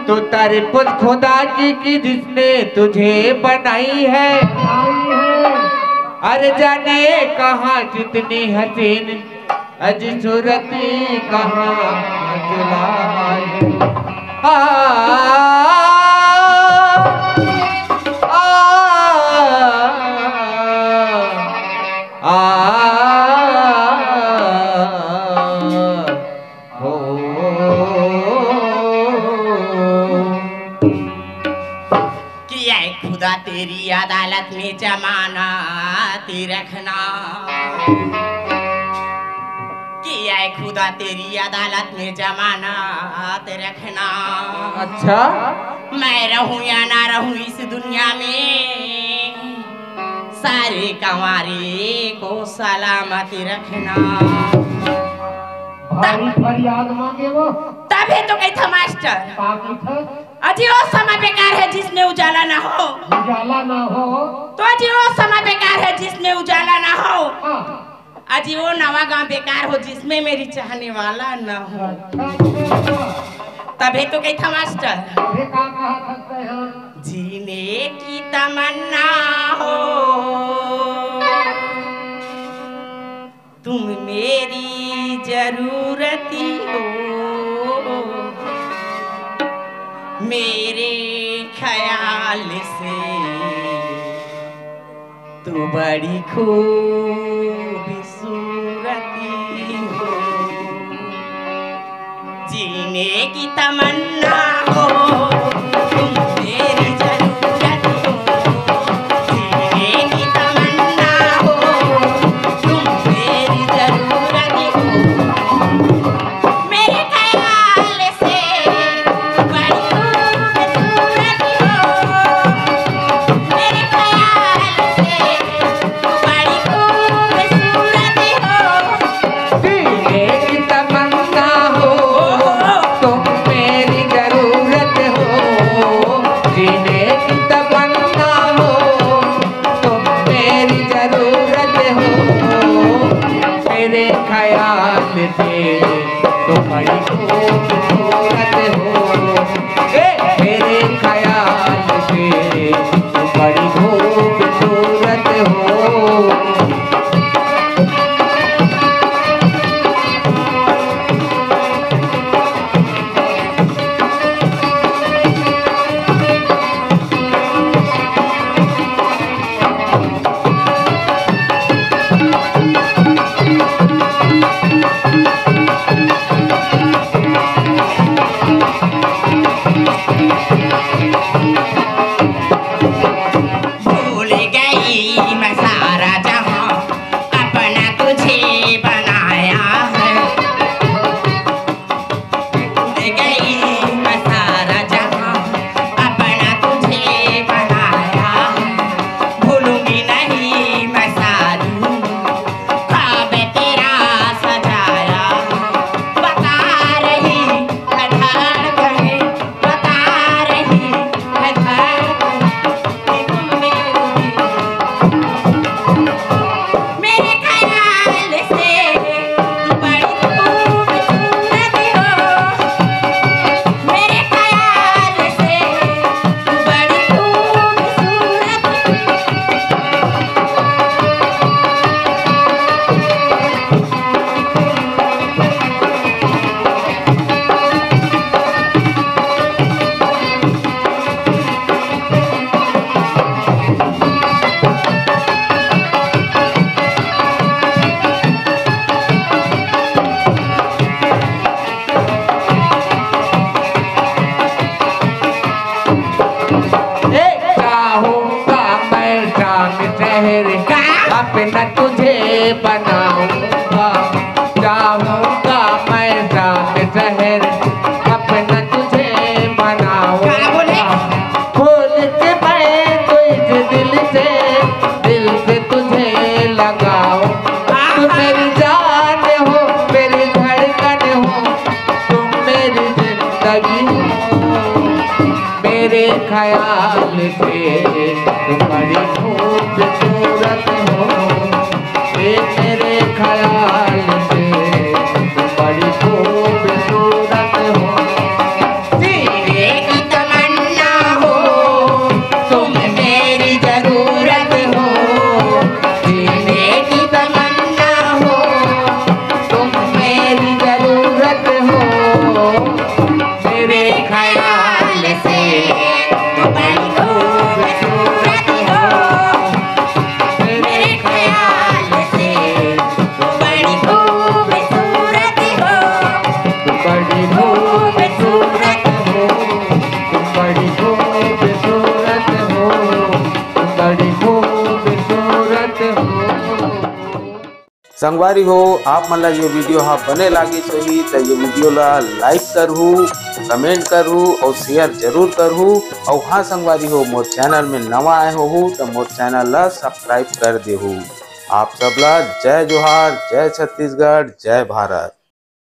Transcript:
तो तारीफ खुदा की जिसने तुझे बनाई है। अरे जाने कहाँ जितनी हसीन अज सूरती कहाँ जुलाई तेरी अदालत में जमानत रखना किया है खुदा तेरी अदालत में जमानत रखना। अच्छा मैं रहूं या ना रहूं इस दुनिया में सारे कंवारे को सलामती रखना। फरियाद मांगे वो तभी तो कही था मास्टर अजी वो समय बेकार है जिसमें उजाला ना हो। उजाला ना हो तो अजी वो समय बेकार है जिसमें उजाला ना हो। अजी वो नवा गांव बेकार हो जिसमें मेरी चाहने वाला ना हो। तभी तो कही था मास्टर जीने की तमन्ना हो तुम मेरी जरूरती हो मेरे ख्याल से तू बड़ी खूबसूरती हो जीने की तमन्ना हो तुम मेरी जरूरत हो जीने की तमन्ना हो तुम मेरी जरूरत हो मेरे ख्याल से बड़ी खूबसूरती हो मेरे ख्याल से बड़ी खूबसूरती हो जीने की तमन्ना हो तुम मेरी जरूरत से तो बड़ी खूबसूरत हो, मेरे ख्याल से तो बड़ी खूबसूरत हो। अपना तुझे बनाऊंगा, चाहूंगा मैं जान शहर अपना तुझे बनाऊंगा। खोल के मैं तो इस दिल से तुझे लगाऊं। तुम मेरी जान हो, मेरी धड़कन हो, तुम मेरी जिंदगी हो, मेरे ख्याल से तुम बड़ी खूबसूरत हो, मेरे ख्याल से तुम बड़ी खूबसूरत हो। जीने की तमन्ना हो, तुम मेरी जरूरत हो, जीने की तमन्ना हो, तुम मेरी जरूरत हो, मेरे ख्याल से तुम बड़ी खूबसूरत हो, मेरे ख्याल से तुम बड़ी खूबसूरत हो, तुम बड़ी खूबसूरत हो, तुम बड़ी खूबसूरत हो, तुम बड़ी खूबसूरत हो। संगवारी हो आप मन ला ये वीडियो हाँ बने लागी सही तो ये वीडियो ला लाइक करहू, कमेंट करहू और शेयर जरूर करहू। और हाँ संगवारी हो मोर चैनल में नवा आए हो तो मोर चैनल ला सब्सक्राइब कर देहू। आप सबला जय जोहार, जय छत्तीसगढ़, जय भारत।